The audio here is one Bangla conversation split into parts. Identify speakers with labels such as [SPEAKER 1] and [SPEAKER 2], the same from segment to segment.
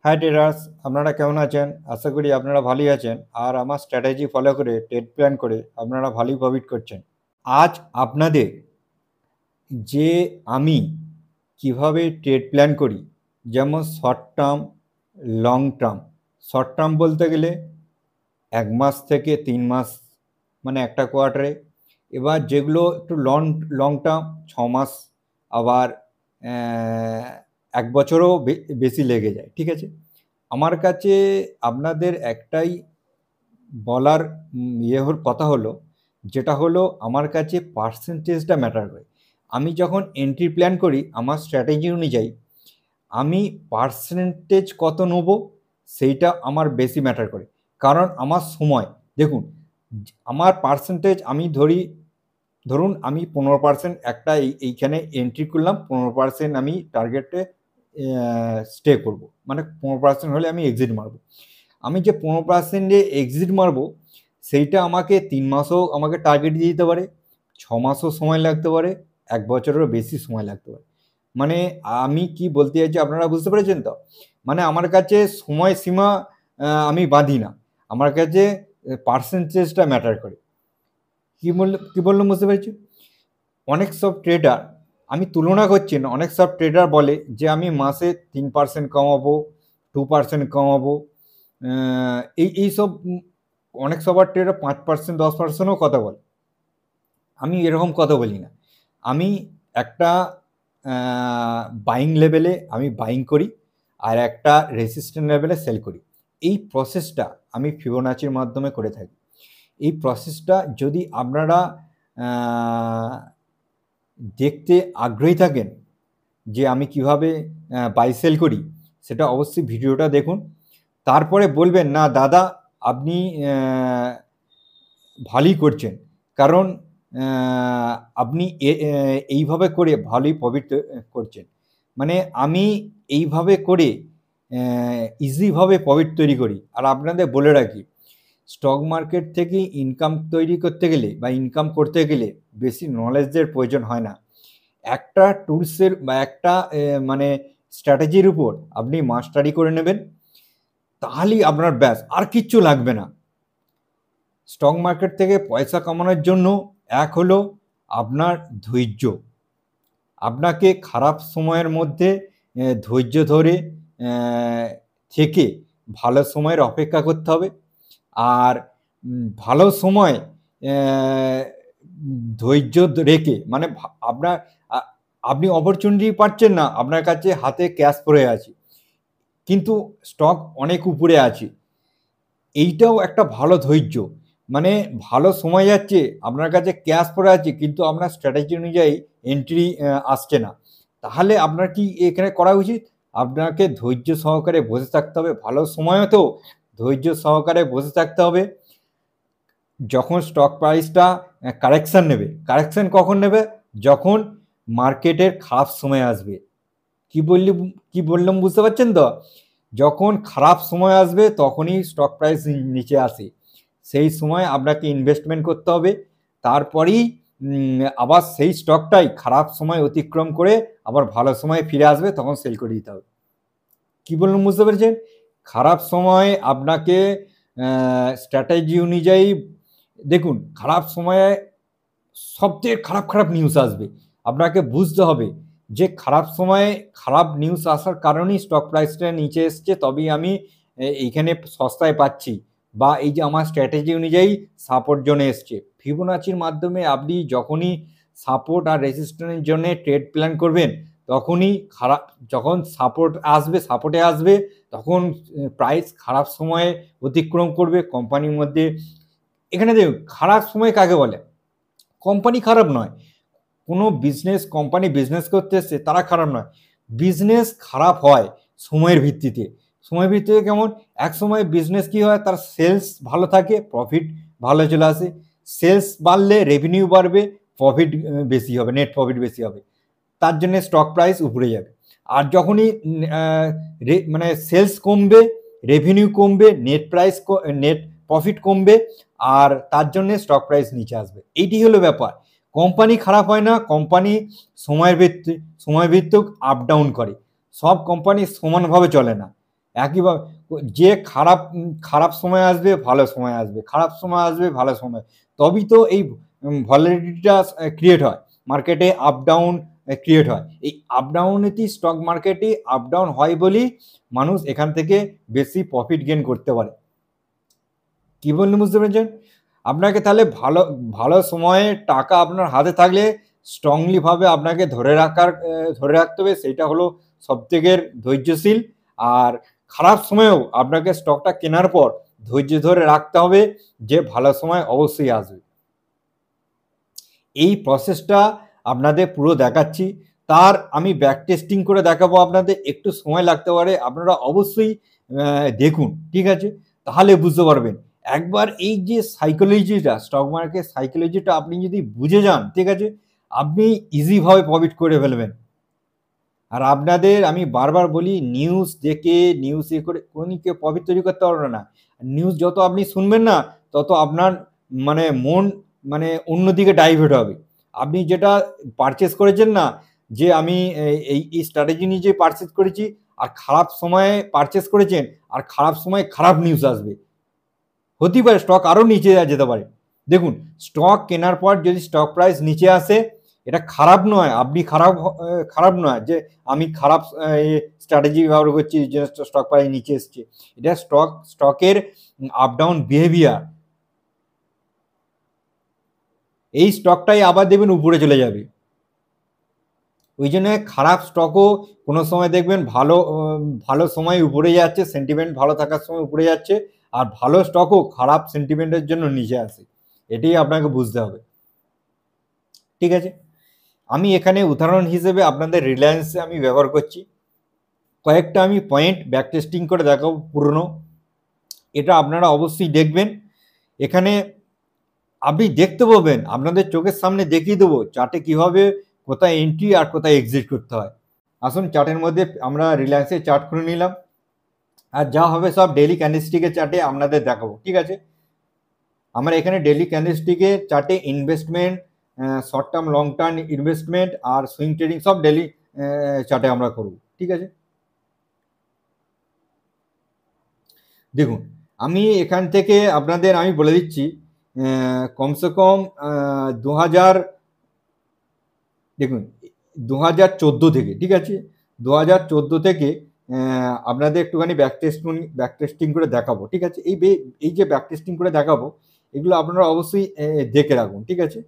[SPEAKER 1] হাই ট্রেডার্স, আপনারা কেমন আছেন? আশা করি আপনারা ভালোই আছেন আর আমার স্ট্র্যাটেজি ফলো করে ট্রেড প্ল্যান করে আপনারা ভালোই প্রফিট করছেন। আজ আপনাদের যে আমি কিভাবে ট্রেড প্ল্যান করি, যেমন short term, long term. Short term বলতে গেলে 1 মাস থেকে 3 মাস, মানে একটা কোয়ার্টারে। এবার যেগুলো একটু লং লং টার্ম, 6 মাস, আবার 1 বছরও বেশি লেগে যায়। ঠিক আছে, আমার কাছে আপনাদের একটাই বলার কথা হলো, যেটা হলো আমার কাছে পার্সেন্টেজটা ম্যাটার করে। আমি যখন এন্ট্রি প্ল্যান করি আমার স্ট্র্যাটেজি অনুযায়ী আমি পার্সেন্টেজ কত নেব সেইটা আমার বেশি ম্যাটার করে। কারণ আমার সময়, দেখুন, আমার পার্সেন্টেজ আমি ধরুন আমি 15% একটা এইখানে এন্ট্রি করলাম, 15% আমি টার্গেটে স্টে করব, মানে 15% হলে আমি এক্সিট মারবো। আমি যে 15%-এ এক্সিট মারবো সেইটা আমাকে 3 মাসও আমাকে টার্গেট দিয়ে দিতে পারে, 6 মাসও সময় লাগতে পারে, 1 বছরেরও বেশি সময় লাগতে পারে। মানে আমি কি বলতে চাইছি আপনারা বুঝতে পেরেছেন তো? মানে আমার কাছে সময়সীমা আমি বাঁধি না, আমার কাছে পার্সেন্টেজটা ম্যাটার করে। কি বললাম বুঝতে পেরেছি? অনেক সব ট্রেডার, আমি তুলনা করছি না, অনেক সব ট্রেডার বলে যে আমি মাসে 3% কমাবো, 2% কমাবো, এইসব অনেক সবার ট্রেডার 5%, 10%ও কথা বলে। আমি এরকম কথা বলি না। আমি একটা বাইং লেভেলে আমি বাইং করি আর একটা রেসিস্ট্যান্ট লেভেলে সেল করি। এই প্রসেসটা আমি ফিবোনাচির মাধ্যমে করে থাকি। এই প্রসেসটা যদি আপনারা দেখতে আগ্রহী থাকেন যে আমি কিভাবে বাই সেল করি, সেটা অবশ্যই ভিডিওটা দেখুন। তারপরে বলবেন না দাদা আপনি ভালোই করছেন, কারণ আপনি এইভাবে করে ভালোই প্রফিট করছেন। মানে আমি এইভাবে করে ইজিভাবে প্রফিট তৈরি করি। আর আপনাদের বলে রাখি, স্টক মার্কেট থেকে ইনকাম তৈরি করতে গেলে বা ইনকাম করতে গেলে বেশি নলেজের প্রয়োজন হয় না। একটা টুলসের বা একটা মানে স্ট্র্যাটেজির উপর আপনি মাস্টারি করে নেবেন, তাহলেই আপনার ব্যাস আর কিচ্ছু লাগবে না। স্টক মার্কেট থেকে পয়সা কামানোর জন্য এক হলো আপনার ধৈর্য। আপনাকে খারাপ সময়ের মধ্যে ধৈর্য ধরে থেকে ভালো সময়ের অপেক্ষা করতে হবে। আর ভালো সময় ধৈর্য রেখে, মানে আপনার আপনি অপরচুনিটি পাচ্ছেন না, আপনার কাছে হাতে ক্যাশ পড়ে আছে কিন্তু স্টক অনেক উপরে আছে, এইটাও একটা ভালো ধৈর্য। মানে ভালো সময় যাচ্ছে, আপনার কাছে ক্যাশ পড়ে আছে কিন্তু আপনার স্ট্র্যাটেজি অনুযায়ী এন্ট্রি আসছে না, তাহলে আপনার কি এখানে করা উচিত? আপনাকে ধৈর্য সহকারে বসে থাকতে হবে, ভালো সময়তেও ধৈর্য সহকারে বসে থাকতে হবে। যখন স্টক প্রাইসটা কারেকশন নেবে, কারেকশন কখন নেবে? যখন মার্কেটের খারাপ সময় আসবে। কি বললাম বুঝতে পারছেন তো? যখন খারাপ সময় আসবে তখনই স্টক প্রাইস নিচে আসে, সেই সময় আপনাকে ইনভেস্টমেন্ট করতে হবে। তারপরেই আবার সেই স্টকটাই খারাপ সময় অতিক্রম করে আবার ভালো সময় ফিরে আসবে, তখন সেল করে দিতে হবে। কি বললাম বুঝতে পেরেছেন? খারাপ সময় আপনাকে স্ট্র্যাটেজি অনুযায়ী, দেখুন খারাপ সময়ে সবচেয়ে খারাপ খারাপ নিউজ আসবে, আপনাকে বুঝতে হবে যে খারাপ সময়ে খারাপ নিউজ আসার কারণেই স্টক প্রাইসটা নিচে এসছে, তবেই আমি এইখানে সস্তায় পাচ্ছি, বা এই যে আমার স্ট্র্যাটেজি অনুযায়ী সাপোর্ট জোনে এসছে। ফিবোনাচির মাধ্যমে আপনি যখনই সাপোর্ট আর রেজিস্ট্যান্সের জন্য ট্রেড প্ল্যান করবেন, তখনই যখন সাপোর্টে আসবে তখন প্রাইস খারাপ সময়ে অতিক্রম করবে কোম্পানির মধ্যে। এখানে দেখুন, খারাপ সময় কাকে বলে? কোম্পানি খারাপ নয়, কোনো কোম্পানি বিজনেস করতে এসছে তারা খারাপ নয়। বিজনেস খারাপ হয় সময়ের ভিত্তিতে। সময়ের ভিত্তিতে কেমন? এক সময় বিজনেস কি হয়, তার সেলস ভালো থাকে, প্রফিট ভালো চলে আসে, সেলস বাড়লে রেভিনিউ বাড়বে, প্রফিট বেশি হবে, নেট প্রফিট বেশি হবে, তার জন্য স্টক প্রাইস উপরে যাবে। আর যখনই মানে সেলস কমবে, রেভিনিউ কমবে, নেট প্রফিট কমবে, আর তার জন্য স্টক প্রাইস নিচে আসবে। এইটি হলো ব্যাপার। কোম্পানি খারাপ হয় না, কোম্পানি সময় ভিত্তিক আপ ডাউন করে, সব কোম্পানি সমানভাবে চলে না। একইভাবে যে খারাপ সময় আসবে, ভালো সময় আসবে, খারাপ সময় আসবে, ভালো সময়, তবেই তো এই ভলাটিলিটিটা ক্রিয়েট হয় মার্কেটে, আপ ডাউন ক্রিয়েট হয়। এই আপ ডাউনেতেই স্টক মার্কেটে আপ ডাউন হয় বলেই মানুষ এখান থেকে বেশি প্রফিট গেইন করতে পারে। কি বললেন, বুঝতে পেরেছেন? আপনাকে তাহলে ভালো ভালো সময়ে টাকা আপনার হাতে থাকলে স্ট্রংলি ভাবে আপনাকে ধরে রাখতে হবে, সেটা হলো সবথেকে ধৈর্যশীল। আর খারাপ সময়েও আপনাকে স্টকটা কেনার পর ধৈর্য ধরে রাখতে হবে, যে ভালো সময় অবশ্যই আসবে। এই প্রসেসটা আপনাদের পুরো দেখাচ্ছি, তার আমি ব্যাক টেস্টিং করে দেখাবো আপনাদের, একটু সময় লাগতে পারে, আপনারা অবশ্যই দেখুন, ঠিক আছে? তাহলে বুঝতে পারবেন। একবার এই যে সাইকোলজিটা, স্টক মার্কেট সাইকোলজিটা আপনি যদি বুঝে যান, ঠিক আছে, আপনি ইজিভাবে প্রফিট করে ফেলবেন। আর আপনাদের আমি বারবার বলি, নিউজ দেখে নিউজ এ করে কোনো কেউ প্রফিট তৈরি করতে পারবে না। নিউজ যত আপনি শুনবেন না, তত আপনার মন অন্যদিকে ডাইভার্ট হবে। আপনি যেটা পারচেস করেছেন না, যে আমি এই স্ট্র্যাটেজি নিয়ে যে পারচেস করেছি, আর খারাপ সময়ে পারচেস করেছেন, আর খারাপ সময়ে খারাপ নিউজ আসবে, হতেই পারে স্টক আরও নিচে যেতে পারে। দেখুন, স্টক কেনার পর যদি স্টক প্রাইস নিচে আসে, এটা খারাপ নয়, আপনি খারাপ নয় যে আমি খারাপ স্ট্র্যাটেজি ব্যবহার করছি যে স্টক প্রাইস নিচে এসছে। এটা স্টকের আপ ডাউন বিহেভিয়ার। এই স্টকটাই আবার দেখবেন উপরে চলে যাবে। ওই জন্য খারাপ স্টকও কোনো সময় দেখবেন ভালো সময় উপরে যাচ্ছে, সেন্টিমেন্ট ভালো থাকার সময় উপরে যাচ্ছে, আর ভালো স্টকও খারাপ সেন্টিমেন্টের জন্য নিচে আসে। এটাই আপনাকে বুঝতে হবে, ঠিক আছে? আমি এখানে উদাহরণ হিসেবে আপনাদের রিলায়েন্সে আমি ব্যবহার করছি। কয়েকটা আমি পয়েন্ট ব্যাক টেস্টিং করে দেখাবো পুরনো, এটা আপনারা অবশ্যই দেখবেন। এখানে আপনি দেখতে পাবেন, আপনাদের চোখের সামনে দেখিয়ে দেবো চার্টে কীভাবে কোথায় এন্ট্রি আর কোথায় এক্সিট করতে হয়। আসুন চার্টের মধ্যে আমরা রিলায়েন্সের চার্ট করে নিলাম, আর যা হবে সব ডেইলি ক্যান্ডেলস্টিকের চার্টে আপনাদের দেখাবো, ঠিক আছে? আমরা এখানে ডেইলি ক্যান্ডেলস্টিকের চার্টে investment, short term long term investment আর সুইং ট্রেডিং সব ডেইলি চার্টে আমরা করব, ঠিক আছে? দেখুন, আমি এখান থেকে আপনাদের আমি বলে দিচ্ছি, কমসে কম 2000, দেখুন 2014 থেকে, ঠিক আছে, 2014 থেকে আপনাদের একটুখানি ব্যাক টেস্টিং করে দেখাবো, ঠিক আছে? এই যে ব্যাক টেস্টিং করে দেখাবো, এগুলো আপনারা অবশ্যই দেখে রাখুন, ঠিক আছে?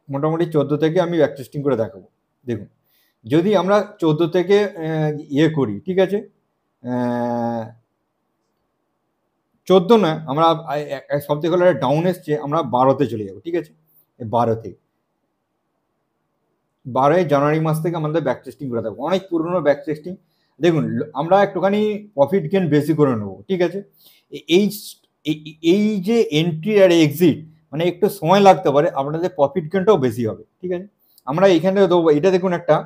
[SPEAKER 1] মোটামুটি 14 থেকে আমি ব্যাক টেস্টিং করে দেখাবো। দেখুন, যদি আমরা 14 থেকে করি, ঠিক আছে, 14 না, আমরা সব থেকে হলো ডাউন এসছে, আমরা 12তে চলে যাবো, ঠিক আছে? 12ই জানুয়ারি মাস থেকে আমাদের ব্যাক টেস্টিং করে দেবো, অনেক পুরনো ব্যাক টেস্টিং। দেখুন, আমরা একটুখানি প্রফিট গেন বেশি করে নেবো, ঠিক আছে? এই এই যে এন্ট্রি আর এক্সিট, মানে একটু সময় লাগতে পারে, আপনাদের প্রফিট গেনটাও বেশি হবে, ঠিক আছে? আমরা এখানে দেবো, এটা দেখুন একটা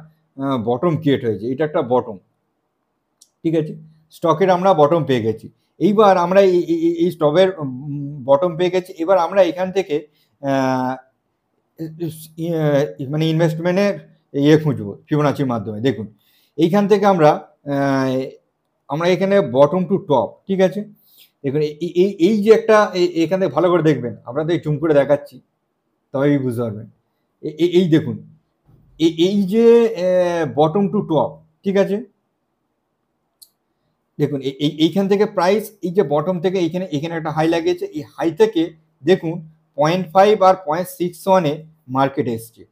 [SPEAKER 1] বটম ক্রিয়েট হয়েছে, এটা একটা বটম, ঠিক আছে? স্টকের আমরা বটম পেয়ে গেছি। এইবার আমরা এই স্টকের বটম পেয়ে গেছি। এবার আমরা এখান থেকে ইনভেস্টমেন্টের খুঁজবো ফিবোনাচির মাধ্যমে। দেখুন, এইখান থেকে আমরা এখানে বটম টু টপ, ঠিক আছে? দেখুন, এই যে একটা এখানে ভালো করে দেখবেন, আপনাদের জুম করে দেখাচ্ছি, তবেই বুঝতে পারবেন। এই দেখুন, এই যে বটম টু টপ, ঠিক আছে? দেখুন, এইখান থেকে প্রাইস, এই যে বটম থেকে এখানে একটা হাই লাগিয়েছে, এই হাই থেকে দেখুন 0.5 আর 0.61-এ মার্কেট এসছে।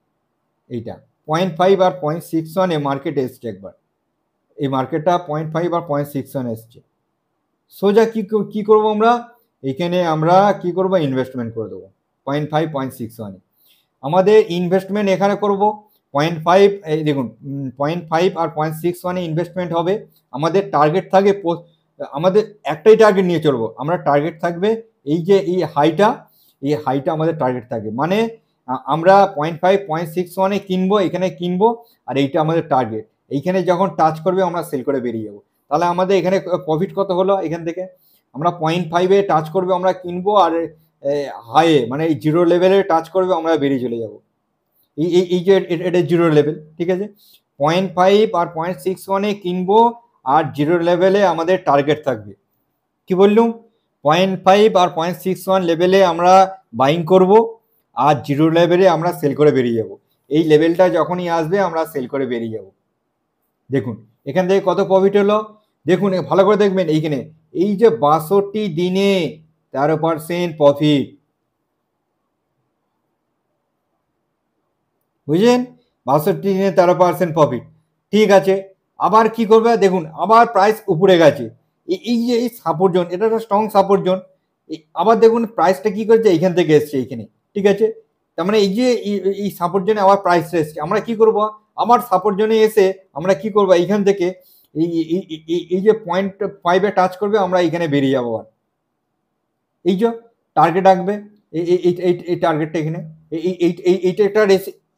[SPEAKER 1] এইটা 0.5 আর 0.61-এ মার্কেট এসছে একবার। এই মার্কেটটা 0.5 আর 0.61 এসছে। সোজা কি করব আমরা? এখানে আমরা কি করব? ইনভেস্টমেন্ট করে দেবো 0.5 0.61-এ। আমাদের ইনভেস্টমেন্ট এখানে করব 0.5, এই দেখুন 0.5 আর 0.61-এ ইনভেস্টমেন্ট হবে। আমাদের টার্গেট থাকে, আমাদের একটাই টার্গেট নিয়ে চলবো, আমরা টার্গেট থাকবে এই যে এই হাইটা আমাদের টার্গেট থাকবে, মানে আমরা 0.5 0.61-এ কিনবো, এখানে কিনবো, আর এইটা আমাদের টার্গেট। এইখানে যখন টাচ করবে আমরা সেল করে বেরিয়ে যাবো। তাহলে আমাদের এখানে প্রফিট কত হলো? এখান থেকে আমরা 0.5-এ টাচ করবে আমরা কিনবো, আর হাইয়ে মানে এই জিরো লেভেলে টাচ করবে আমরা বেরিয়ে চলে যাবো। এই যে এটা জিরো লেভেল, ঠিক আছে? 0.5 আর 0.61-এ কিনবো, আর জিরো লেভেলে আমাদের টার্গেট থাকবে। কি বললুম, 0.5 আর 0.61 লেভেলে আমরা বাইং করব, আর জিরো লেভেলে আমরা সেল করে বেরিয়ে যাব। এই লেভেলটা যখনই আসবে আমরা সেল করে বেরিয়ে যাব। দেখুন এখান থেকে কত প্রফিট হলো, দেখুন ভালো করে দেখবেন এইখানে, এই যে 62 দিনে 13% প্রফিট, বুঝলেন? 62 দিনে 13% প্রফিট। ঠিক আছে, আবার কি করবে দেখুন, আবার প্রাইস উপরে গেছে, এই যে এই সাপোর্ট জোন, এটা একটা স্ট্রং সাপোর্ট জোন। আবার দেখুন প্রাইসটা কি করেছে, এইখান থেকে এসছে এইখানে। ঠিক আছে, তার মানে এই যে এই সাপোর্ট জোনে আবার প্রাইস এসছে, আমরা কি করব, আবার সাপোর্ট জোনে এসে আমরা কি করব, এইখান থেকে এই যে 0.5 টাচ করবে, আমরা এইখানে বেরিয়ে যাবো। আর এই যে টার্গেট রাখবে, এই টার্গেটটা এখানে, এইটা একটা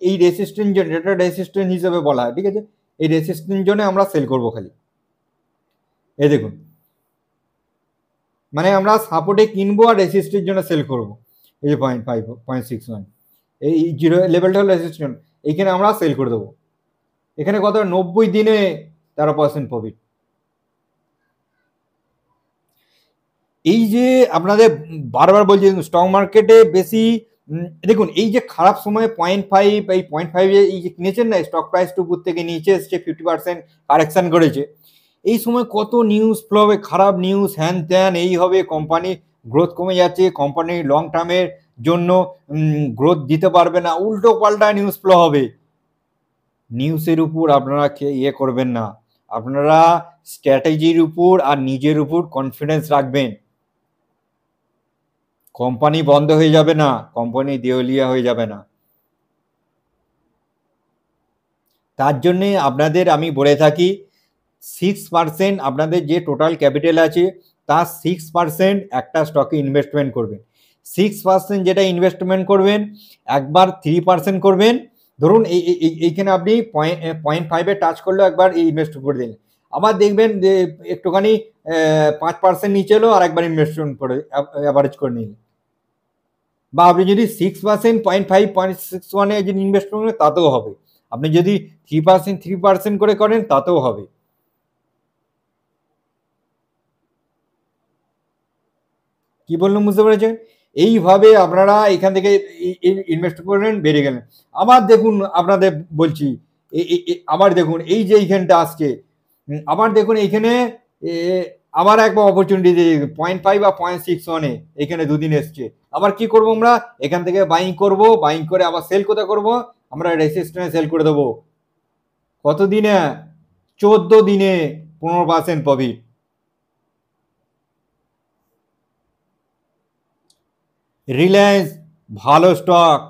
[SPEAKER 1] এই রেসিস্ট্যান্স জোন, এটা রেসিস্ট্যান্স হিসেবে বলা হয়। ঠিক আছে, এই রেসিস্ট্যান্স জোনে আমরা সেল করব খালি। এই দেখুন, মানে আমরা সাপোর্টে কিনবো আর রেসিস্টের জন্য সেল করব। এই যে 0.5 0.61 এই জিরো লেভেলটা হলো রেসিস্ট্যান্স, এইখানে আমরা সেল করে দেবো। এখানে কত, 90 দিনে 13% প্রফিট। এই যে আপনাদের বারবার বলছি, স্টক মার্কেটে বেশি দেখুন, এই যে খারাপ সময়ে 0.5, এই 0.5 এই যে কিনেছেন না, স্টক প্রাইস উপর থেকে নিচে এসছে, 50% কারেকশন করেছে। এই সময় কত নিউজ ফ্লো হবে, খারাপ নিউজ, হ্যান ত্যান, এই হবে, কোম্পানি গ্রোথ কমে যাচ্ছে, কোম্পানি লং টার্মের জন্য গ্রোথ দিতে পারবে না, উল্টো পাল্টা নিউজ ফ্লো হবে। নিউজের উপর আপনারা ইয়ে করবেন না, আপনারা স্ট্র্যাটেজির উপর আর নিজের উপর কনফিডেন্স রাখবেন। কোম্পানি বন্ধ হয়ে যাবে না, কোম্পানি দেউলিয়া হয়ে যাবে না। তার জন্যে আপনাদের আমি বলে থাকি, 6% আপনাদের যে টোটাল ক্যাপিটাল আছে তার 6% একটা স্টকে ইনভেস্টমেন্ট করবেন। 6% যেটা ইনভেস্টমেন্ট করবেন, একবার 3% করবেন। ধরুন এইখানে আপনি 0.5 টাচ করলেও একবার ইনভেস্ট করে দিলেন, আবার দেখবেন যে একটুখানি 5% নিচে এলো, আর একবার ইনভেস্টমেন্ট করে অ্যাভারেজ করে নিলেন। বা আপনি যদি 6%, 0.5, 0.61 যদি ইনভেস্ট করেন তাতেও হবে। আপনি যদি 3% করে করেন তাতেও হবে। কি বললাম বুঝতে পেরেছেন? এইভাবে আপনারা এখান থেকে ইনভেস্ট করলেন, বেরিয়ে গেলেন। আবার দেখুন আপনাদের বলছি, আবার দেখুন এই যে এইখানটা আসছে, আবার দেখুন এইখানে আবার একবার অপরচুনিটি 0.5 বা 0.61 এখানে দুদিন এসছে। আবার কি করব, আমরা এখান থেকে বাইং করব, বাইং করে আবার সেল কোথায় করব, আমরা রেসিস্ট্যান্সে সেল করে দেবো। কত দিনে? 14 দিনে 15% প্রফিট। রিলায়েন্স ভালো স্টক,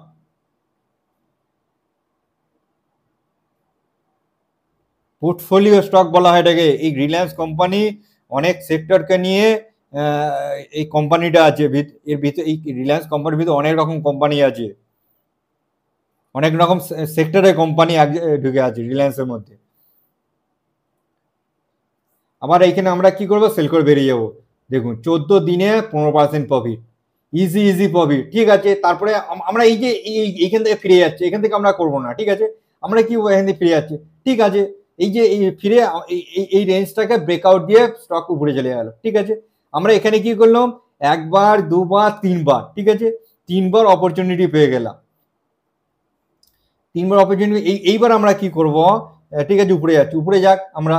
[SPEAKER 1] পোর্টফোলিও স্টক বলা হয় এটাকে। এই রিলায়েন্স কোম্পানি অনেক সেক্টরকে নিয়ে এই কোম্পানিটা আছে, এর ভিতরে এই রিলায়েন্স কোম্পানির ভিতরে অনেক রকম কোম্পানি আছে, অনেক রকম সেক্টরের কোম্পানি ঢুকে আছে রিলায়েন্সের মধ্যে। আবার এইখানে আমরা কি করবো, সেল করে বেরিয়ে যাবো। দেখুন 14 দিনে 15% প্রফিট, ইজি প্রফিট। ঠিক আছে, তারপরে আমরা এই যে এইখান থেকে ফিরে যাচ্ছে, এখান থেকে আমরা করবো না। ঠিক আছে, আমরা কি এখান থেকে ফিরে যাচ্ছে, ঠিক আছে, এই যে ফিরে এই রেঞ্জটাকে ব্রেকআউট দিয়ে স্টক উপরে চলে গেল। ঠিক আছে, আমরা এখানে কি করলাম, একবার, দুবার, তিনবার। ঠিক আছে, তিনবার অপরচুনিটি পেয়ে গেলাম, তিনবার অপরচুনিটি। এইবার আমরা কি করব, ঠিক আছে, উপরে যাচ্ছে, উপরে যাক। আমরা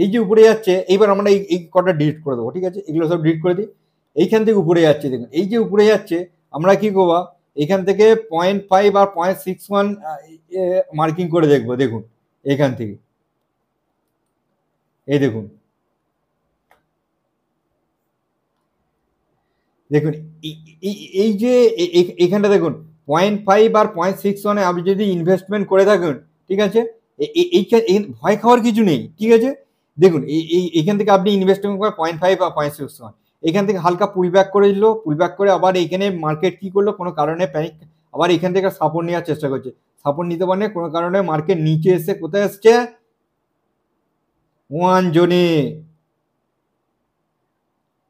[SPEAKER 1] এই যে উপরে যাচ্ছে, এইবার আমরা এই কটা ডিলিট করে দেবো। ঠিক আছে, এগুলো সব ডিলিট করে দিই। এইখান থেকে উপরে যাচ্ছে, দেখুন এই যে উপরে যাচ্ছে, আমরা কি করবো, এখান থেকে 0.5 আর 0.61 মার্কিং করে দেখবো। দেখুন এখান থেকে, এই দেখুন, দেখুন এই যে এইখানটা দেখুন 0.5 আর 0.61 আপনি যদি ইনভেস্টমেন্ট করে থাকেন, ঠিক আছে, ভয় খাওয়ার কিছু নেই। ঠিক আছে, দেখুন এইখান থেকে আপনি ইনভেস্টমেন্ট করেন 0.5 বা 0.61, এখান থেকে হালকা পুল ব্যাক করে দিল, পুল ব্যাক করে আবার এইখানে মার্কেট কি করলো, কোনো কারণে প্যানিক, আবার এখান থেকে সাপোর্ট নেওয়ার চেষ্টা করছে, সাপোর্ট নিতে পারে কোনো কারণে মার্কেট নিচে এসে কোথায় এসছে, 1 জোনে,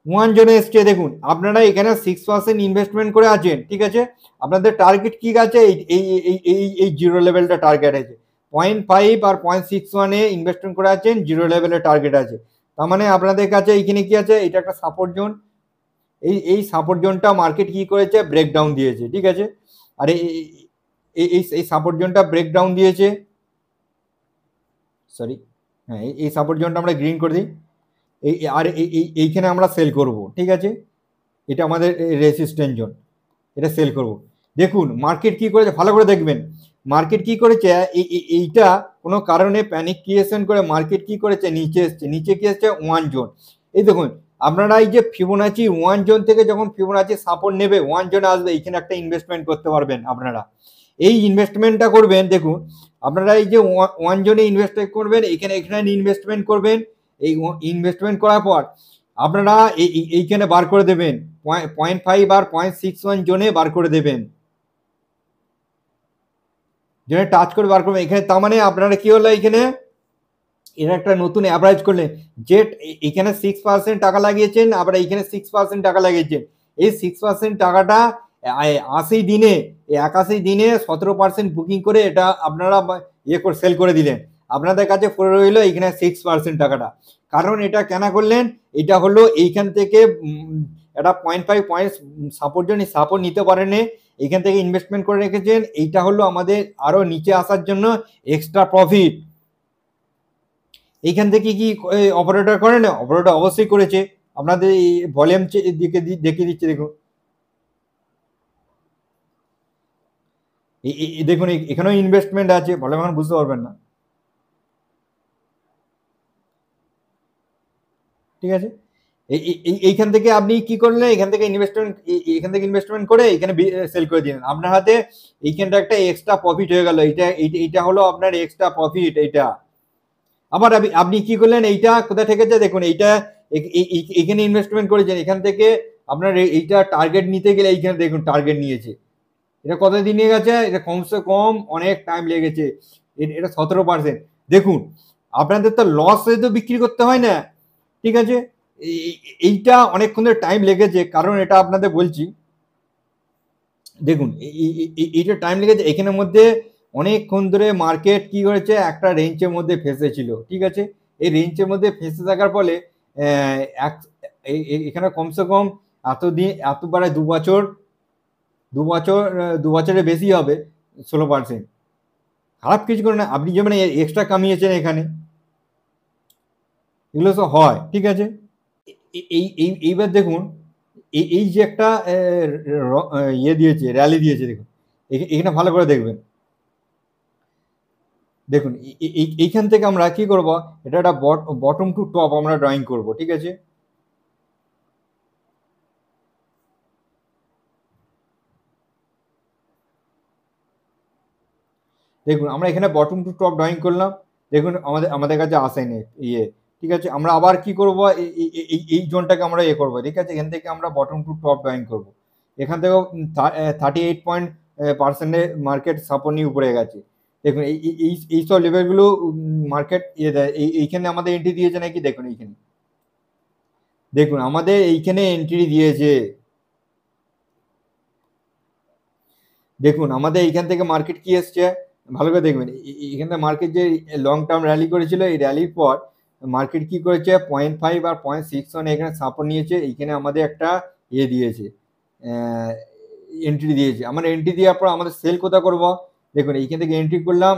[SPEAKER 1] 1 জোনে এসছে। দেখুন আপনারা এখানে 6% ইনভেস্টমেন্ট করে আছেন। ঠিক আছে, আপনাদের টার্গেট কি আছে, এই জিরো লেভেলটা টার্গেট আছে, 0.5 আর 0.61 ইনভেস্টমেন্ট করে আছেন, জিরো লেভেলের টার্গেট আছে। তার মানে আপনাদের কাছে এইখানে কি আছে, এটা একটা সাপোর্ট জোন। এই সাপোর্ট জোনটা মার্কেট কি করেছে, ব্রেকডাউন দিয়েছে, ঠিক আছে। আর এই সাপোর্ট জোনটা ব্রেকডাউন দিয়েছে, সরি, হ্যাঁ এই সাপোর্ট জোনটা আমরা গ্রিন করে দিই। আর এইখানে আমরা সেল করব, ঠিক আছে। এটা আমাদের রেসিস্ট্যান্স জোন, এটা সেল করব। দেখুন মার্কেট কি করেছে, ভালো করে দেখবেন। মার্কেট কি করেছে, এইটা কোনো কারণে প্যানিক ক্রিয়েশন করে মার্কেট কি করেছে, নিচে এসছে। নিচে কি এসছে, 1 জোন। এই দেখুন আপনারা এই যে ফিবোনাচি 1 জোন থেকে যখন ফিবোনাচি সাপোর্ট নেবে 1 জোনে আসবে, এইখানে একটা ইনভেস্টমেন্ট করতে পারবেন আপনারা। এই ইনভেস্টমেন্টটা করবেন, দেখুন আপনারা এই যে 1 জোনে ইনভেস্ট করবেন, এখানে ইনভেস্টমেন্ট করবেন। এই ইনভেস্টমেন্ট করার পর আপনারা এইখানে বার করে দেবেন, 0.5 আর 0.61 জোনে বার করে দেবেন, জোনে টাচ করে বার করবেন এখানে। তার মানে আপনারা কি হলো, এখানে এর একটা নতুন অ্যাভারেজ করলেন। যে এখানে 6% টাকা লাগিয়েছেন, আবার এইখানে 6% টাকা লাগিয়েছেন। এই 6% টাকাটা 80 দিনে, 81 দিনে 17% বুকিং করে এটা আপনারা ইয়ে করে সেল করে দিলেন। আপনাদের কাছে পড়ে রইল এইখানে 6% টাকাটা। কারণ এটা কেন করলেন, এটা হলো এইখান থেকে এটা 0.5 পয়েন্ট সাপোর্ট জন্য সাপোর্ট নিতে পারেনি, এইখান থেকে ইনভেস্টমেন্ট করে রেখেছেন। এইটা হলো আমাদের আরো নিচে আসার জন্য এক্সট্রা প্রফিট। এইখান থেকে কি অপারেটর করে না, অপারেটর অবশ্যই করেছে। আপনাদের এই ভলিউম দিকে দেখিয়ে দিচ্ছে, দেখুন দেখুন এখানেও ইনভেস্টমেন্ট আছে, ভলিউম এখন বুঝতে পারবেন না, ঠিক আছে। এইখান থেকে আপনি কি করলেন, এখান থেকে ইনভেস্টমেন্ট করে এখানে সেল করে দিলেন। আপনার হাতে এইখানটা একটা এক্সট্রা প্রফিট হয়ে গেল। এইটা হলো আপনার এক্সট্রা প্রফিট। এইটা আবার আপনি কি করলেন, এইটা কোথা থেকে দেখুন, এইটা এখানে ইনভেস্টমেন্ট করেছেন, এখান থেকে আপনার এইটা টার্গেট নিতে গেলে এইখানে দেখুন টার্গেট নিয়েছে। এটা কতদিন নিয়ে গেছে, এটা কমসে কম অনেক টাইম লেগেছে। এটা 17%। দেখুন আপনাদের তো লস হয়ে তো বিক্রি করতে হয় না, ঠিক আছে। এইটা অনেকক্ষণ ধরে টাইম লেগেছে, কারণ এটা আপনাদের বলছি, দেখুন এইটা টাইম লেগেছে। এখানের মধ্যে অনেকক্ষণ ধরে মার্কেট কি করেছে, একটা রেঞ্জের মধ্যে ফেসেছিল, ঠিক আছে। এই রেঞ্জের মধ্যে ফেসে থাকার ফলে এখানে কমসে কম এতদিন এতবারে 2 বছর 2 বছরের বেশি হবে 16%। খারাপ কিছু করে না, আপনি যেমন এক্সট্রা কামিয়েছেন এখানে, এগুলো সব হয়, ঠিক আছে। এইবার দেখুন এই যে একটা ইয়ে দিয়েছে, র্যালি দিয়েছে, দেখুন এখানে ভালো করে দেখবেন। দেখুন এইখান থেকে আমরা কি করব, এটা একটা বটম টু টপ আমরা ড্রয়িং করব, ঠিক আছে। দেখুন আমরা এখানে বটম টু টপ ড্রয়িং করলাম, দেখুন আমাদের কাছে আসেনি ইয়ে, ঠিক আছে। আমরা আবার কি করব, এই জোনটাকে আমরা ইয়ে করবো, ঠিক আছে। এখান থেকে আমরা বটম টু টপ ড্রয়িং করব। এখান থেকেও 38% মার্কেট সাপোর্ট নিয়ে উপরে গেছে। দেখুন এই সব লেভেলগুলো মার্কেট ইয়ে দেয়। এইখানে আমাদের এন্ট্রি দিয়েছে নাকি, দেখুন এইখানে, দেখুন আমাদের এইখানে এন্ট্রি দিয়েছে। দেখুন আমাদের এইখান থেকে মার্কেট কি এসছে, ভালো করে দেখবেন। এখানে মার্কেট যে লং টার্ম র্যালি করেছিল, এই র্যালির পর মার্কেট কি করেছে, 0.5 আর 0.61 এখানে সাপোর্ট নিয়েছে। এইখানে আমাদের একটা ইয়ে দিয়েছে, এন্ট্রি দিয়েছে। আমরা এন্ট্রি দেওয়ার পর আমাদের সেল কোথা করব, দেখুন এইখান থেকে এন্ট্রি করলাম,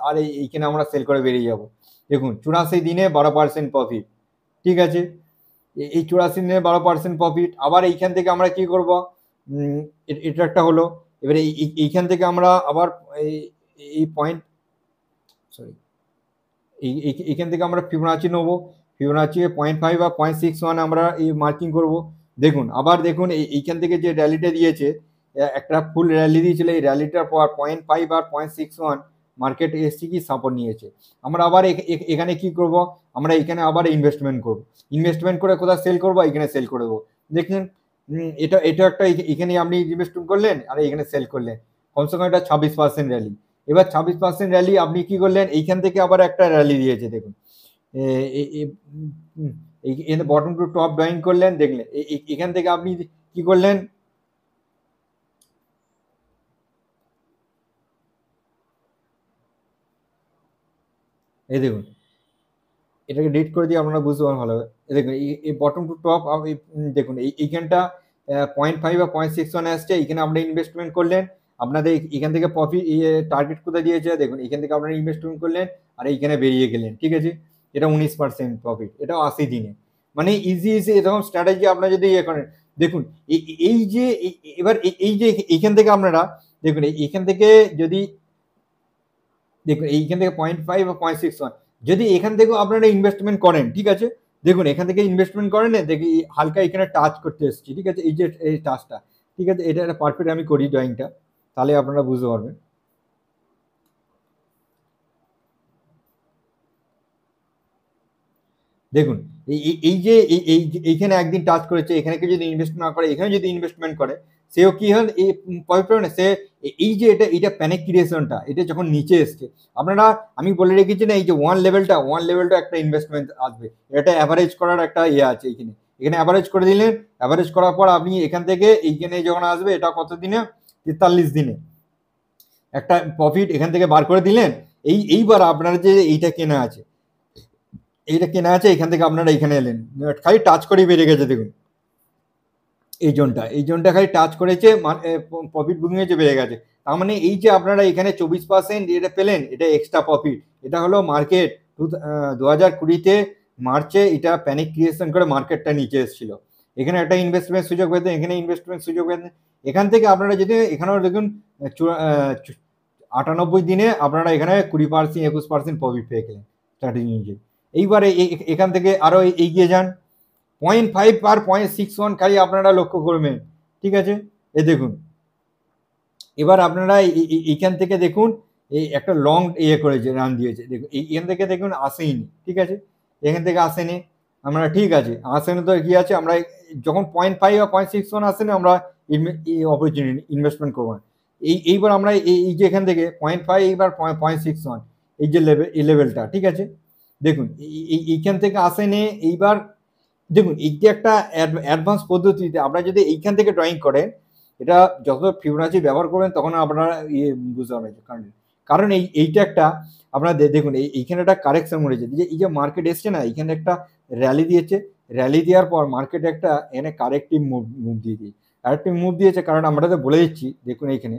[SPEAKER 1] আর এইখানে আমরা সেল করে বেরিয়ে যাব। দেখুন 84 দিনে 12% প্রফিট, ঠিক আছে। এই 84 দিনে 12% প্রফিট। আবার এইখান থেকে আমরা কি করব, এটা একটা হলো। এবারে এইখান থেকে আমরা আবার এই পয়েন্ট, সরি, এইখান থেকে আমরা ফিবোনাচি নেবো। ফিবোনাচি 0.5 বা 0.61 আমরা এই মার্কিং করব। দেখুন আবার দেখুন এইখান থেকে যে র্যালিটা দিয়েছে, একটা ফুল র্যালি দিয়েছিল, এই র্যালিটার পর 0.5 আর 0.61 মার্কেট এসছি কি সাপোর্ট নিয়েছে। আমরা আবার এখানে কি করব, আমরা এখানে আবার ইনভেস্টমেন্ট করব। ইনভেস্টমেন্ট করে কোথাও সেল করবো, এখানে সেল করে দেবো। দেখলেন এটা একটা, এখানে আপনি ইনভেস্টমেন্ট করলেন আর এখানে সেল করলেন, কমসে কম এটা 26% র্যালি। এবার 26% র্যালি আপনি কি করলেন, এইখান থেকে আবার একটা র্যালি দিয়েছে, দেখুন বটম টু টপ ড্রয়িং করলেন, দেখলেন এখান থেকে আপনি কি করলেন, এই দেখুন, এটাকে ডিলিট করে দিয়ে আপনারা বুঝতে পারেন ভালো হবে। এই দেখুন এই বটম টু টপ দেখুন এইখানটা 0.5 বা 0.61 আসছে, এখানে আপনারা ইনভেস্টমেন্ট করলেন, আপনাদের এখান থেকে প্রফিট টার্গেট কোথায় দিয়েছে দেখুন, এখান থেকে আপনারা ইনভেস্টমেন্ট করলেন আর এইখানে বেরিয়ে গেলেন, ঠিক আছে। এটা 19% প্রফিট, এটাও 80 দিনে। মানে ইজি এরকম স্ট্র্যাটেজি আপনারা যদি ইয়ে করেন, দেখুন এই যে এবার এই যে এইখান থেকে আপনারা দেখুন, এইখান থেকে যদি দেখুন এইখান থেকে 0.5 বা 0.61 যদি এখান থেকেও আপনারা ইনভেস্টমেন্ট করেন, ঠিক আছে, দেখুন এখান থেকে ইনভেস্টমেন্ট করেন, দেখি হালকা এখানে টাচ করতে এসেছি, ঠিক আছে, এই যে এই টাচটা, ঠিক আছে, এটা একটা পারফেক্ট আমি করি ড্রয়িংটা, তাহলে আপনারা বুঝতে পারবেন। দেখুন এই যে এইখানে একদিন টাচ করেছে, এখানে কেউ যদি ইনভেস্ট না করে, এখানে যদি ইনভেস্টমেন্ট করে, সেও কি হয় এই পয়েন্ট সে এই যে এটা প্যানিক ক্রিয়েশনটা, এটা যখন নিচে এসছে, আপনারা আমি বলে রেখেছি না, এই যে ওয়ান লেভেলটা একটা ইনভেস্টমেন্ট আসবে, এটা অ্যাভারেজ করার একটা ইয়ে আছে, এখানে অ্যাভারেজ করে দিলেন, অ্যাভারেজ করার পর আপনি এখান থেকে এইখানে যখন আসবে, এটা কত দিনে, 43 দিনে একটা প্রফিট এখান থেকে বার করে দিলেন। এইবার আপনারা যে এইটা কেনা আছে, এখান থেকে আপনারা এখানে এলেন, খালি টাচ করেই বেড়ে গেছে, দেখুন এই জোনটা খালি টাচ করেছে, প্রফিট বুকিং হয়েছে, বেড়ে গেছে। তার মানে এই যে আপনারা এখানে 24% এটা পেলেন, এটা এক্সট্রা প্রফিট, এটা হলো মার্কেট 2020-তে মার্চে এটা প্যানিক ক্রিয়েশন করে মার্কেটটা নিচে এসেছিল, এখানে একটা ইনভেস্টমেন্ট সুযোগ পেতেন, এখানে ইনভেস্টমেন্ট সুযোগ পেতেন, এখান থেকে আপনারা যদি এখানেও দেখুন 98 দিনে আপনারা এখানে 20%, 21% প্রফিট পেয়ে গেলেন স্ট্র্যাটেজি অনুযায়ী। এইবারে এখান থেকে আরো এগিয়ে যান, 0.5 আর 0.61 খালি আপনারা লক্ষ্য করবেন, ঠিক আছে। এই দেখুন, এবার আপনারা এইখান থেকে দেখুন এই একটা লং ইয়ে করেছে, রান দিয়েছে, দেখুন এইখান থেকে দেখুন আসেনি, ঠিক আছে, এখান থেকে আসেনি, আমরা ঠিক আছে আসেনি, তো কি আছে, আমরা যখন 0.5 বা 0.61 আসেনি, আমরা অপরচুনিটি ইনভেস্টমেন্ট করবো না। এইবার আমরা এই যে এখান থেকে 0.5 এইবার 0.61, এই যে লেভেলটা, ঠিক আছে, দেখুন এইখান থেকে আসেনি। এইবার দেখুন এই যে একটা অ্যাডভান্স পদ্ধতিতে আপনারা যদি এইখান থেকে ড্রয়িং করেন, এটা যত ফিবোনাচি ব্যবহার করবেন তখন আপনারা বুঝতে পারবেন, কারণ এইটা একটা আপনারা দেখুন এইখানে একটা কারেকশন হয়েছে, যে এই যে মার্কেট এসছে না, এইখানে একটা র্যালি দিয়েছে, র্যালি দেওয়ার পর মার্কেট একটা এখানে কারেক্টিভ মুভ দিয়েছে, কারণ আমরা তো বলে দিচ্ছি, দেখুন এইখানে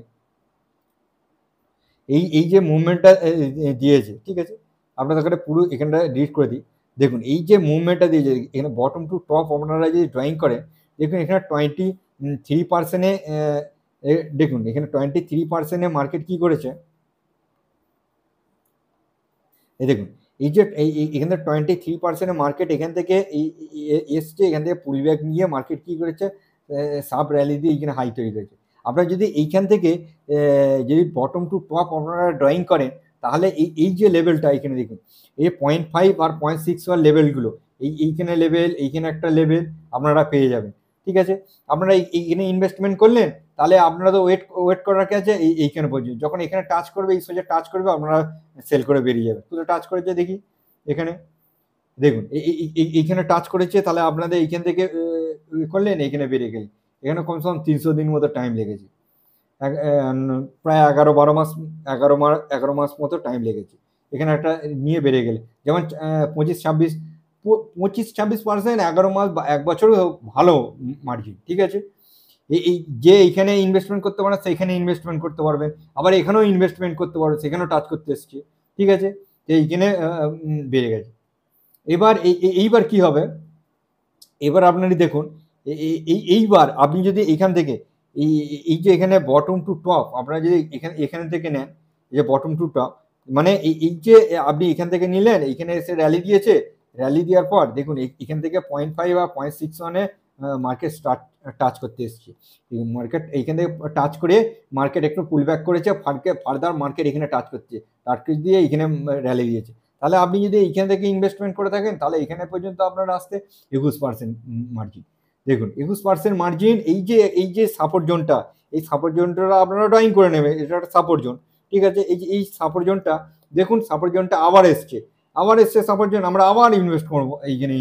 [SPEAKER 1] এই যে মুভমেন্টটা দিয়েছে, ঠিক আছে, আপনাদের পুরো এখানটা ডিলিট করে দিই। দেখুন এই যে মুভমেন্টটা দিয়েছে, এখানে বটম টু টপ আপনারা যদি ড্রয়িং করেন, দেখুন এখানে 23%-এ দেখুন এখানে 23%-এ মার্কেট কি করেছে, এই দেখুন এই যে এখানে 23%-এ মার্কেট এখান থেকে এসছে, এখান থেকে পুলব্যাক নিয়ে মার্কেট কি করেছে, সাব র্যালি দিয়ে এইখানে হাই তৈরি করেছে। আপনারা যদি এইখান থেকে যদি বটম টু টপ আপনারা ড্রয়িং করেন, তাহলে এই যে লেভেলটা এখানে দেখুন, এই 0.5 আর 0.61 লেভেলগুলো, এইখানে লেভেল, এইখানে একটা লেভেল আপনারা পেয়ে যাবেন, ঠিক আছে। আপনারা এইখানে ইনভেস্টমেন্ট করলেন, তাহলে আপনারা তো ওয়েট করার কি আছে, এইখানে পর্যন্ত যখন এখানে টাচ করবে, এই সোজা টাচ করবে, আপনারা সেল করে বেরিয়ে যাবে। পুরো টাচ করেছে দেখি, এখানে দেখুন এইখানে টাচ করেছে, তাহলে আপনাদের এইখান থেকে করলেন, এইখানে বেরিয়ে গেলেন, এখানে কমসে কম 300 দিন মতো টাইম লেগেছে, প্রায় 11 মাস মতো টাইম লেগেছে, এখানে একটা নিয়ে বেরিয়ে গেলে, যেমন 25-26% 11 মাস বা 1 বছরও ভালো মার্জিন, ঠিক আছে। এই যে এইখানে ইনভেস্টমেন্ট করতে পারেন, সেইখানে ইনভেস্টমেন্ট করতে পারবেন, আবার এখানেও ইনভেস্টমেন্ট করতে পারবেন, সেখানেও টাচ করতে এসছে, ঠিক আছে, এইখানে বেড়ে গেছে। এইবার কি হবে, এবার আপনারা দেখুন এইবার আপনি যদি এইখান থেকে এই যে এখানে বটম টু টপ আপনারা যদি এখানে থেকে নেন, এই যে বটম টু টপ, মানে এই যে আপনি এখান থেকে নিলেন, এইখানে এসে র্যালি দিয়েছে, র্যালি দেওয়ার পর দেখুন এখান থেকে 0.5 বা 0.61-এ মার্কেট টাচ করতে এসছে, মার্কেট এইখান থেকে টাচ করে মার্কেট একটু পুল ব্যাক করেছে, ফার্দার মার্কেট এখানে টাচ করছে, টার্গেট দিয়ে এখানে র্যালি দিয়েছে। তাহলে আপনি যদি এইখান থেকে ইনভেস্টমেন্ট করে থাকেন, তাহলে এখানে পর্যন্ত আপনার আসতে 21% মার্জিন, দেখুন 21% মার্জিন। এই যে সাপোর্ট জোনটা, এই সাপোর্ট জোনটা আপনারা ড্রয়িং করে নেবেন, এটা একটা সাপোর্ট জোন, ঠিক আছে। এই সাপোর্ট জোনটা দেখুন, সাপোর্ট জোনটা আবার এসছে সাপোর্ট জোন, আমরা আবার ইনভেস্ট করবো, এইখানে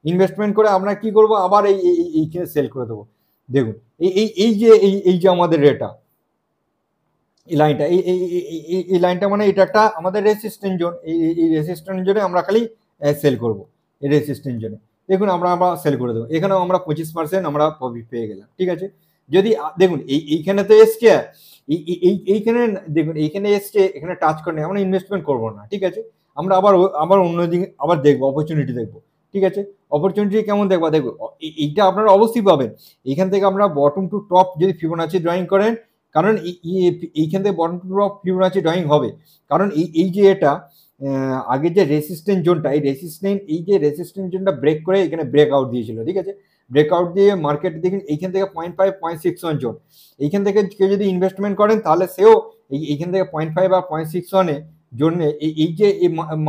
[SPEAKER 1] ইনভেস্টমেন্ট করে আমরা কি করব, আবার এইখানে সেল করে দেবো। দেখুন এই যে আমাদের রেটা, এই লাইনটা এই লাইনটা মানে এটা একটা আমাদের রেসিস্ট্যান্ট জোন। এই রেসিস্ট্যান্ট জোনে আমরা খালি সেল করব। এই রেসিস্ট্যান্ট জোনে দেখুন আমরা সেল করে দেবো। এখানেও আমরা 25% আমরা প্রফিট পেয়ে গেলাম। ঠিক আছে, যদি দেখুন এইখানে তো এসছে, এইখানে দেখুন এইখানে এসছে, এখানে টাচ করে আমরা ইনভেস্টমেন্ট করবো না। ঠিক আছে, আমরা আবার অন্যদিকে আবার দেখবো, অপরচুনিটি দেখবো। ঠিক আছে, অপরচুনিটি কেমন দেখবো দেখবো এইটা আপনারা অবশ্যই পাবেন। এইখান থেকে আমরা বটম টু টপ যদি ফিবোনাচি ড্রয়িং করেন, কারণ এইখান থেকে bottom to top Fibonacci drawing হবে, কারণ এই যে এটা আগে যে রেসিস্ট্যান্ট জোনটা, এই যে রেসিস্ট্যান্ট জোনটা ব্রেক করে এখানে ব্রেক আউট দিয়েছিল। ঠিক আছে, ব্রেক আউট দিয়ে মার্কেট দেখুন এইখান থেকে 0.5 0.61 জোন, এইখান থেকে কেউ যদি ইনভেস্টমেন্ট করেন তাহলে সেও এইখান থেকে 0.5 আর 0.61 এর জন্য এই যে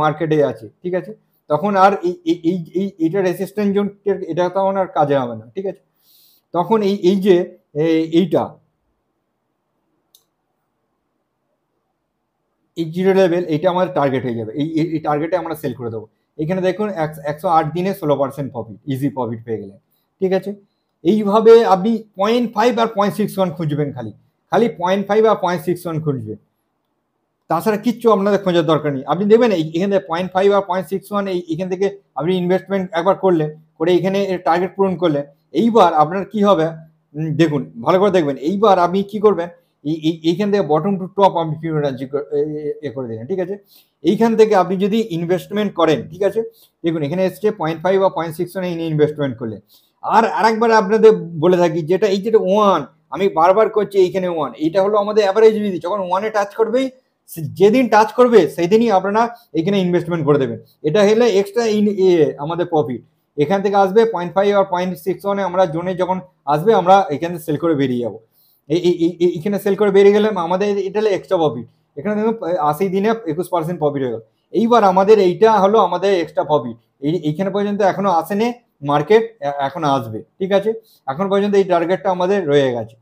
[SPEAKER 1] মার্কেটে আছে। ঠিক আছে, তখন আর এইটা রেসিস্ট্যান্ট জোন, এটা তখন আর কাজে হবে না। ঠিক আছে, তখন এই যে এইটা এই জিরো লেভেল, এটা আমাদের টার্গেট হয়ে যাবে। এই টার্গেটে আমরা সেল করে দেবো। এখানে দেখুন 108 দিনে 16% প্রফিট, ইজি প্রফিট পেয়ে গেলেন। ঠিক আছে, এইভাবে আপনি 0.5 আর 0.61 খুঁজবেন, খালি 0.5 আর 0.61 খুঁজবেন, তাছাড়া কিচ্ছু আপনাদের খোঁজার দরকার নেই। আপনি দেখবেন এখানে 0.5 আর 0.61 এইখান থেকে আপনি ইনভেস্টমেন্ট একবার করলেন, করে এখানে টার্গেট পূরণ করলেন। এইবার আপনার কি হবে দেখুন, ভালো করে দেখবেন। এইবার আপনি কি করবেন, এইখান থেকে বটম টু টপ আপনি ফিবোনাচি করে দিলেন। ঠিক আছে, এইখান থেকে আপনি যদি ইনভেস্টমেন্ট করেন, ঠিক আছে, দেখুন এখানে এসছে 0.5 বা 0.61 ইনভেস্টমেন্ট করলেন। আর আরেকবার আপনাদের বলে থাকি, যেটা এই যেটা 1, আমি বারবার করছি এইখানে 1, এইটা হলো আমাদের অ্যাভারেজ বিধি। যখন 1-এ টাচ করবেই, যেদিন টাচ করবে সেই দিনই আপনারা এখানে ইনভেস্টমেন্ট করে দেবেন। এটা হলে এক্সট্রা আমাদের প্রফিট এখান থেকে আসবে। 0.5 আর 0.61 আমরা জোনে যখন আসবে আমরা এখানে সেল করে বেরিয়ে যাবো। এইখানে সেল করে বেরিয়ে গেলে আমাদের এটা হলো এক্সট্রা প্রফিট। এখানে দেখুন 80 দিনে 21% প্রফিট হয়ে গেল। এইবার আমাদের এইটা হলো আমাদের এক্সট্রা প্রফিট। এইখানে পর্যন্ত এখনো আসেনি মার্কেট, এখন আসবে। ঠিক আছে, এখন পর্যন্ত এই টার্গেটটা আমাদের রয়ে গেছে,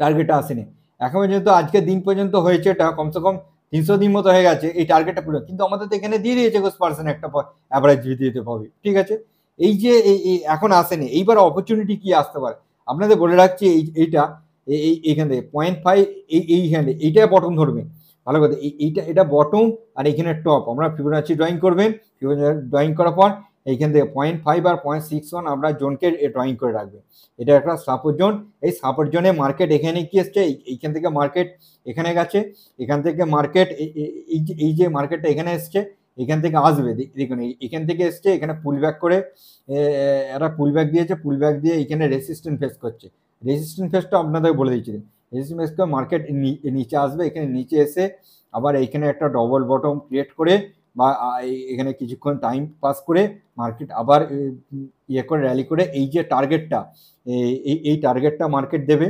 [SPEAKER 1] টার্গেটটা আসেনি এখন পর্যন্ত। আজকের দিন পর্যন্ত হয়েছে এটা কমসে কম 300 দিন মতো হয়ে গেছে এই টার্গেটটা পুরো, কিন্তু আমাদের তো এখানে দিয়ে দিয়েছে 21% একটা অ্যাভারেজ দিতে পাবে। ঠিক আছে, এই যে এখন আসেনি, এইবার অপরচুনিটি কি আসতে পারে আপনাদের বলে রাখছি। এইটা এইখান থেকে 0.5 এইখানে এইটা বটম ধরবে ভালো কথা। এটা বটম আর এখানে টপ। আমরা ফিবোনাচি ড্রয়িং করবেন, ফিবোনাচি ড্রয়িং করার পর এইখান থেকে 0.5 আর 0.61 আমরা জোনকে ড্রয়িং করে রাখবেন। এটা একটা সাপোর্ট জোন। এই সাপোর্ট জোনে মার্কেট এখানে কি এসছে, এইখান থেকে মার্কেট এখানে গেছে, এখান থেকে মার্কেট এই যে মার্কেটটা এখানে এসছে, এখান থেকে আসবে। দেখুন এখান থেকে এসছে, এখানে পুল ব্যাক করে এরা পুল ব্যাক দিয়েছে, পুল ব্যাক দিয়ে এখানে রেসিস্ট্যান্ট ফেস করছে। রেসিস্ট্যান্ট ফেসটা আপনাদের বলে দিচ্ছিলেন, রেসিস্ট্যান্ট ফেস করে মার্কেট নিচে আসবে। এখানে নিচে এসে আবার এইখানে একটা ডবল বটম ক্রিয়েট করে বা এখানে কিছুক্ষণ টাইম পাস করে মার্কেট আবার ইয়ে করে র্যালি করে এই যে টার্গেটটা, এই টার্গেটটা মার্কেট দেবে।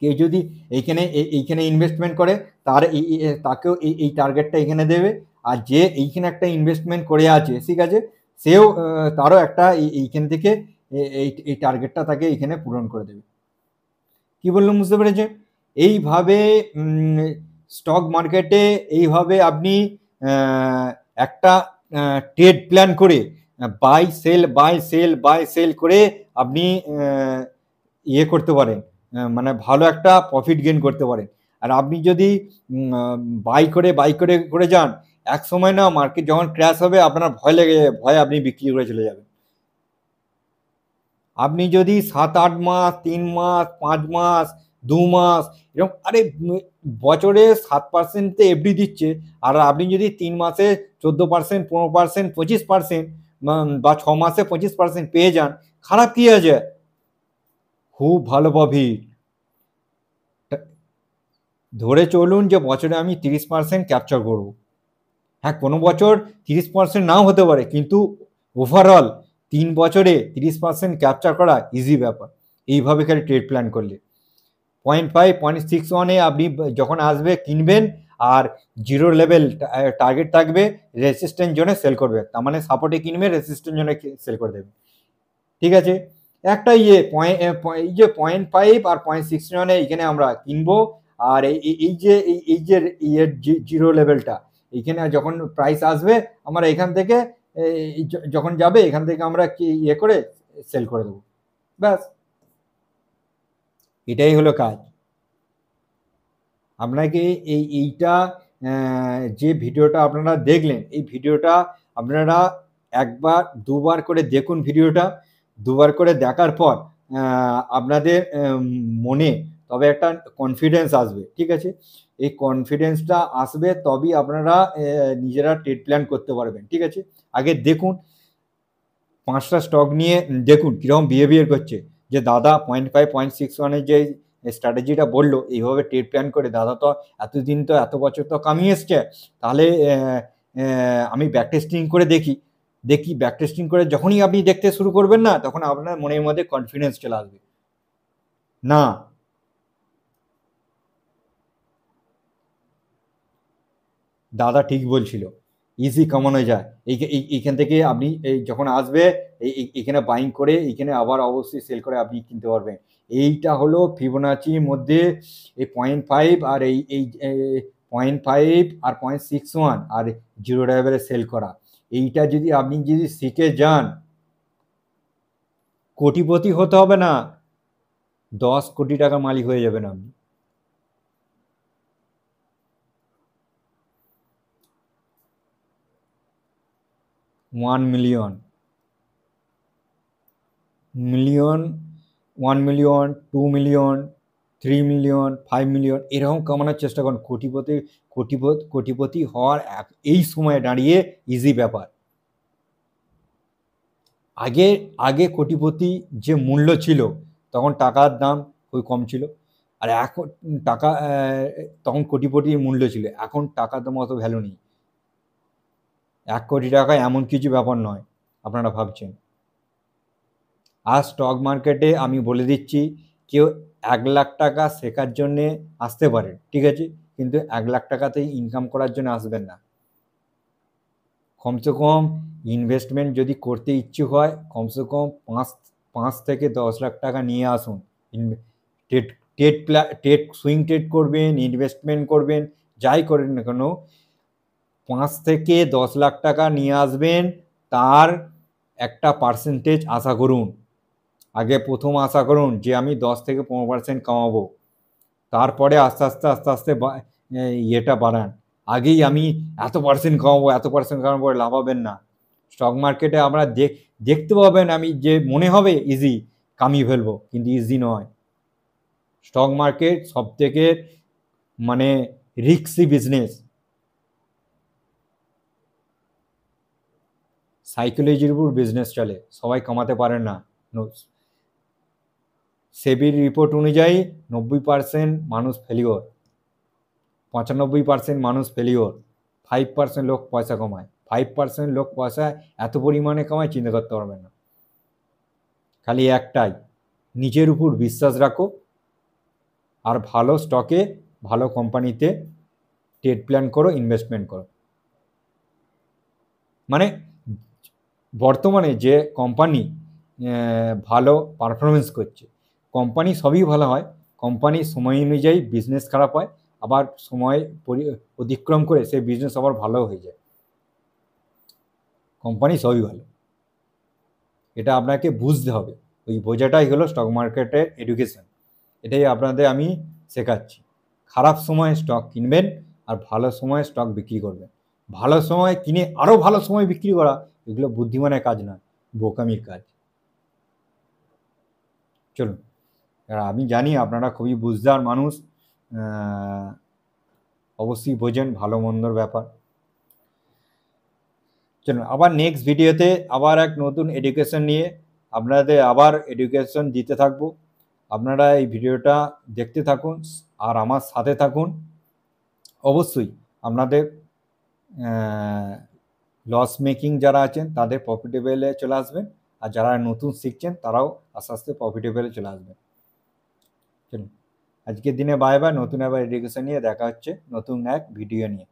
[SPEAKER 1] কেউ যদি এইখানে ইনভেস্টমেন্ট করে তাকেও এই টার্গেটটা এখানে দেবে। আর যে এইখানে একটা ইনভেস্টমেন্ট করে আছে, ঠিক আছে, সেও তারও একটা এইখান থেকে এই টার্গেটটা তাকে এখানে পূরণ করে দেবে। কি বললাম বুঝতে পেরেছে? এইভাবে স্টক মার্কেটে এইভাবে আপনি একটা ট্রেড প্ল্যান করে বাই সেল করে আপনি ইয়ে করতে পারেন, মানে ভালো একটা প্রফিট গেইন করতে পারেন। আর আপনি যদি বাই করে যান, এক সময় না মার্কেট যখন ক্র্যাশ হবে আপনার ভয় আপনি বিক্রি করে চলে যাবেন। আপনি যদি 7-8 মাস, 3 মাস, 5 মাস, 2 মাস এরকম, আরে বছরে 7% এফডি দিচ্ছে, আর আপনি যদি 3 মাসে 14%, 15%, 25% বা 6 মাসে 25% পেয়ে যান, খারাপ কি আছে? খুব ভালো প্রফিট। ধরে চলুন যে বছরে আমি 30% ক্যাপচার করব। হ্যাঁ, কোনো বছর 30% নাও হতে পারে, কিন্তু ওভারঅল 3 বছরে 30% ক্যাপচার করা ইজি ব্যাপার এইভাবে খালি ট্রেড প্ল্যান করলে। 0.5 0.61 আপনি যখন আসবে কিনবেন, আর জিরো লেভেল টার্গেট থাকবে, রেসিস্ট্যান্ট জোনে সেল করবে। তার মানে সাপোর্টে কিনবে, রেসিস্ট্যান্ট জোনে সেল করে দেবে। ঠিক আছে, একটা এই যে 0.5 আর 0.61 এখানে আমরা কিনবো। আর এই যে জিরো লেভেলটা এখানে যখন প্রাইস আসবে আমরা এখান থেকে যখন যাবে এখান থেকে আমরা কি ইয়ে করে সেল করে দেবো। ব্যাস, এটাই হলো কাজ। আপনাকে এইটা যে ভিডিওটা আপনারা দেখলেন, এই ভিডিওটা আপনারা একবার দুবার করে দেখুন। ভিডিওটা দুবার করে দেখার পর আপনাদের মনে তবে একটা কনফিডেন্স আসবে, ঠিক আছে? এই কনফিডেন্সটা আসবে তবেই আপনারা নিজেরা ট্রেড প্ল্যান করতে পারবেন, ঠিক আছে? আগে দেখুন 5টা স্টক নিয়ে দেখুন কীরকম বিহেভিয়ার করছে। যে দাদা 0.5 0.61 যে স্ট্র্যাটেজিটা বললো, এইভাবে ট্রেড প্ল্যান করে দাদা তো এতদিন তো এত বছর তো কামিয়ে এসছে, তাহলে আমি ব্যাক টেস্টিং করে দেখি। ব্যাক টেস্টিং করে যখনই আপনি দেখতে শুরু করবেন না, তখন আপনার মনের মধ্যে কনফিডেন্স চলে আসবে, না দাদা ঠিক বলছিল, ইজি কমানো যায়। এইখান থেকে আপনি যখন আসবে এইখানে বাইং করে এইখানে আবার অবশ্যই সেল করে আপনি কিনতে পারবেন। এইটা হলো ফিবোনাচির মধ্যে এই 0.5 আর এই 0.5 আর 0.61 আর জিরো ড্রাইভারে সেল করা, এইটা যদি আপনি শিখে যান, কোটিপতি হতে হবে না, 10 কোটি টাকা মালিক হয়ে যাবেন আপনি। $1 million, 1 million, 2 million, 3 million, 5 million এরকম কামানোর চেষ্টা করুন। কোটিপতি হওয়ার এই সময়ে দাঁড়িয়ে ইজি ব্যাপার। আগে কোটিপতি যে মূল্য ছিল, তখন টাকার দাম খুবই কম ছিল, আর এখন তখন কোটিপতির মূল্য ছিল, এখন টাকার দাম অত ভ্যালু নেই। 1 কোটি টাকা এমন কিছু ব্যাপার নয় আপনারা ভাবছেন। আর স্টক মার্কেটে আমি বলে দিচ্ছি, কেউ 1 লাখ টাকা শেখার জন্যে আসতে পারে, ঠিক আছে, কিন্তু 1 লাখ টাকাতেই ইনকাম করার জন্য আসবেন না। কমসে কম ইনভেস্টমেন্ট যদি করতে ইচ্ছুক হয়, কমসে কম 5 থেকে 10 লাখ টাকা নিয়ে আসুন। সুইং ট্রেড করবেন, ইনভেস্টমেন্ট করবেন, যাই করেন না কেন 5 থেকে 10 লাখ টাকা নিয়ে আসবেন, তার একটা পার্সেন্টেজ আশা করুন। আগে প্রথম আশা করুন যে আমি 10 থেকে 15% কামাবো, তারপরে আস্তে আস্তে ইয়েটা বাড়ান। আগেই আমি এত পার্সেন্ট কামাবো লাভ হবেন না। স্টক মার্কেটে আমরা দেখতে পাবেন, আমি যে মনে হবে ইজি কামিয়ে ফেলবো, কিন্তু ইজি নয়। স্টক মার্কেট সব থেকে মানে রিস্কি বিজনেস। সাইকোলজির উপর বিজনেস চলে, সবাই কামাতে পারেন না। সেবির রিপোর্ট অনুযায়ী 90% মানুষ ফেলিওর, 95% মানুষ ফেলিওর, 5% লোক পয়সা কমায়। 5% লোক পয়সা এত পরিমাণে কামায় চিন্তা করতে পারবে না। খালি একটাই, নিজের উপর বিশ্বাস রাখো আর ভালো স্টকে ভালো কোম্পানিতে ট্রেড প্ল্যান করো, ইনভেস্টমেন্ট করো। মানে বর্তমানে যে কোম্পানি ভালো পারফরমেন্স করছে, কোম্পানি সবই ভালো হয়, কোম্পানির সময় অনুযায়ী বিজনেস খারাপ হয়, আবার সময় অতিক্রম করে সেই বিজনেস আবার ভালো হয়ে যায়। কোম্পানি সবই ভালো, এটা আপনাকে বুঝতে হবে। ওই বোঝাটাই হলো স্টক মার্কেটের এডুকেশন। এটাই আপনাদের আমি শেখাচ্ছি। খারাপ সময় স্টক কিনবেন আর ভালো সময় স্টক বিক্রি করবেন। ভালো সময় কিনে আরও ভালো সময় বিক্রি করা, এগুলো বুদ্ধিমানের কাজ নয়, বোকামির কাজ। চলুন, আমি জানি আপনারা খুবই বুঝদার মানুষ, অবশ্যই বোঝেন ভালো মন্দর ব্যাপার। চলুন, আবার নেক্সট ভিডিওতে আবার এক নতুন এডুকেশন নিয়ে আপনাদের আবার এডুকেশন দিতে থাকবো। আপনারা এই ভিডিওটা দেখতে থাকুন আর আমার সাথে থাকুন। অবশ্যই আপনাদের লস মেকিং যারা আছেন তাদের প্রফিটেবলে চলে আসবেন, আর যারা নতুন শিখছেন তারাও আস্তে আস্তে প্রফিটেবলে চলে আসবেন। চলুন, আজকের দিনে বাই বাই। নতুন আবার এডুকেশন নিয়ে দেখা হচ্ছে নতুন এক ভিডিও নিয়ে।